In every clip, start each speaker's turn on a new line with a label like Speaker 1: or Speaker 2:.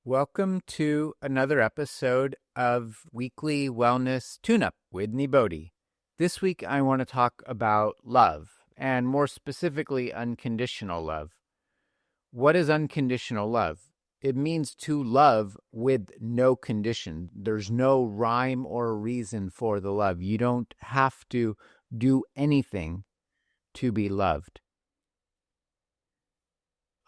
Speaker 1: Welcome to another episode of Weekly Wellness Tune-Up with Nibodhi. This week I want to talk about love, and more specifically, unconditional love. What is unconditional love? It means to love with no condition. There's no rhyme or reason for the love. You don't have to do anything to be loved.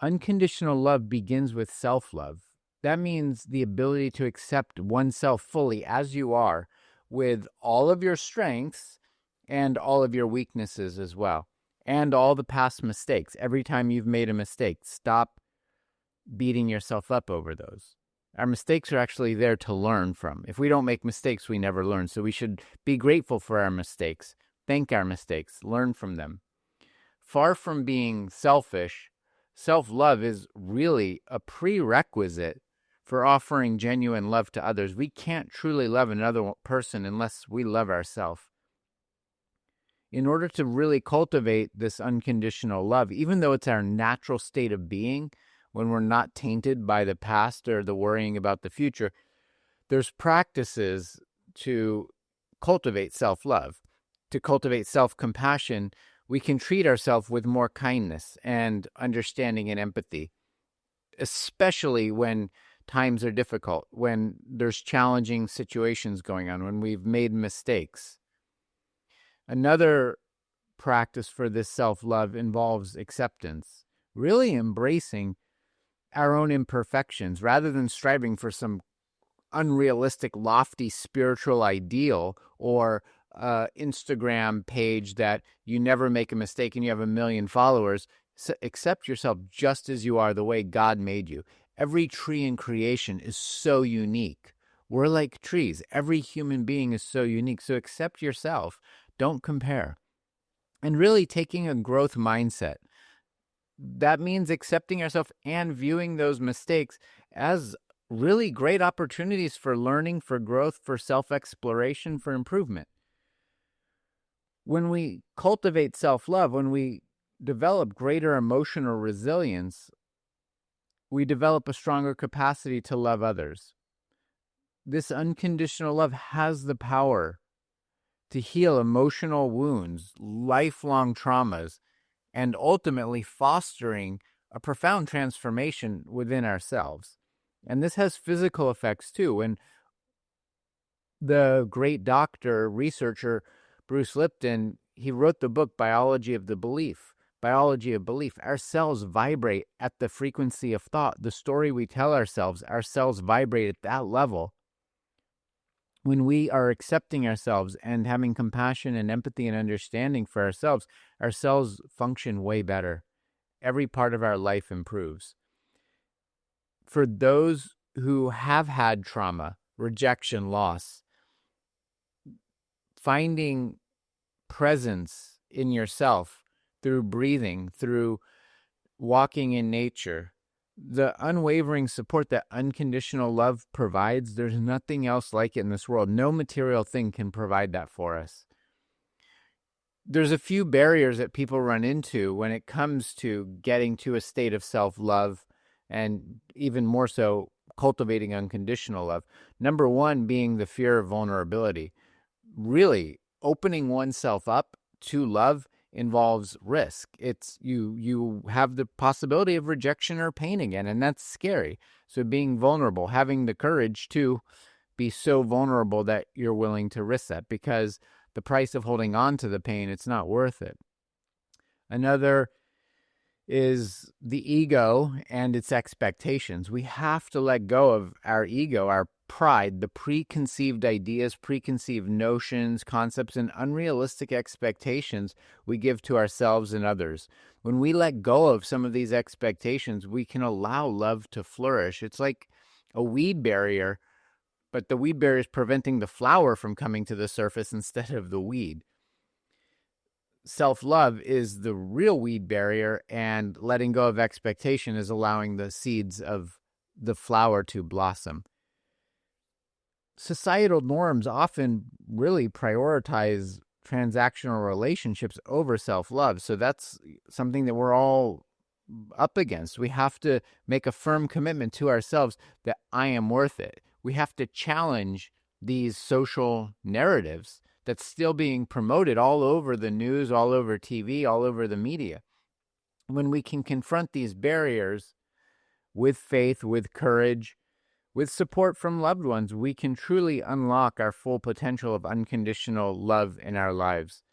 Speaker 1: Unconditional love begins with self-love. That means the ability to accept oneself fully as you are, with all of your strengths and all of your weaknesses as well, and all the past mistakes. Every time you've made a mistake, stop beating yourself up over those. Our mistakes are actually there to learn from. If we don't make mistakes, we never learn. So we should be grateful for our mistakes, thank our mistakes, learn from them. Far from being selfish, self-love is really a prerequisite for offering genuine love to others. We can't truly love another person unless we love ourselves. In order to really cultivate this unconditional love, even though it's our natural state of being, when we're not tainted by the past or the worrying about the future, there's practices to cultivate self-love. To cultivate self-compassion, we can treat ourselves with more kindness and understanding and empathy, especially when times are difficult, when there's challenging situations going on, when we've made mistakes. Another practice for this self-love involves acceptance, really embracing our own imperfections rather than striving for some unrealistic, lofty spiritual ideal or Instagram page that you never make a mistake and you have 1 million followers. Accept yourself just as you are, the way God made you. Every tree in creation is so unique. We're like trees. Every human being is so unique. So accept yourself. Don't compare. And really taking a growth mindset. That means accepting yourself and viewing those mistakes as really great opportunities for learning, for growth, for self-exploration, for improvement. When we cultivate self-love, when we develop greater emotional resilience, we develop a stronger capacity to love others. This unconditional love has the power to heal emotional wounds, lifelong traumas, and ultimately fostering a profound transformation within ourselves. And this has physical effects too. When the great doctor, researcher, Bruce Lipton, he wrote the book Biology of Belief. Our cells vibrate at the frequency of thought. The story we tell ourselves, our cells vibrate at that level. When we are accepting ourselves and having compassion and empathy and understanding for ourselves, our cells function way better. Every part of our life improves. For those who have had trauma, rejection, loss, finding presence in yourself through breathing, through walking in nature, the unwavering support that unconditional love provides, there's nothing else like it in this world. No material thing can provide that for us. There's a few barriers that people run into when it comes to getting to a state of self-love, and even more so, cultivating unconditional love. Number one being the fear of vulnerability. Really, opening oneself up to love involves risk. It's you have the possibility of rejection or pain again, and that's scary. So being vulnerable, having the courage to be so vulnerable that you're willing to risk that, because the price of holding on to the pain, it's not worth it. Another is the ego and its expectations. We have to let go of our ego, our pride, the preconceived ideas, preconceived notions, concepts, and unrealistic expectations we give to ourselves and others. When we let go of some of these expectations, we can allow love to flourish. It's like a weed barrier, but the weed barrier is preventing the flower from coming to the surface instead of the weed. Self-love is the real weed barrier, and letting go of expectation is allowing the seeds of the flower to blossom. Societal norms often really prioritize transactional relationships over self-love. So that's something that we're all up against. We have to make a firm commitment to ourselves that I am worth it. We have to challenge these social narratives that's still being promoted all over the news, all over TV, all over the media. When we can confront these barriers with faith, with courage, with support from loved ones, we can truly unlock our full potential of unconditional love in our lives.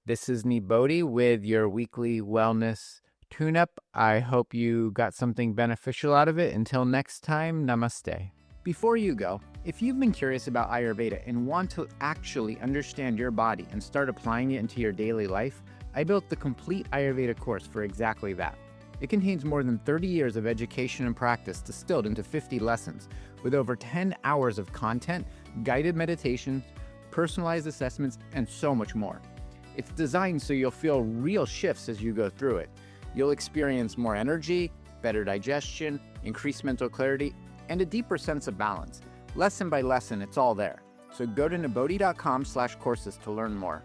Speaker 1: This is Nibodhi with your weekly wellness tune-up. I hope you got something beneficial out of it. Until next time, namaste. Before you go, if you've been curious about Ayurveda and want to actually understand your body and start applying it into your daily life, I built the complete Ayurveda course for exactly that. It contains more than 30 years of education and practice distilled into 50 lessons, with over 10 hours of content, guided meditations, personalized assessments, and so much more. It's designed so you'll feel real shifts as you go through it. You'll experience more energy, better digestion, increased mental clarity, and a deeper sense of balance. Lesson by lesson, it's all there. So go to nibodhi.com/courses to learn more.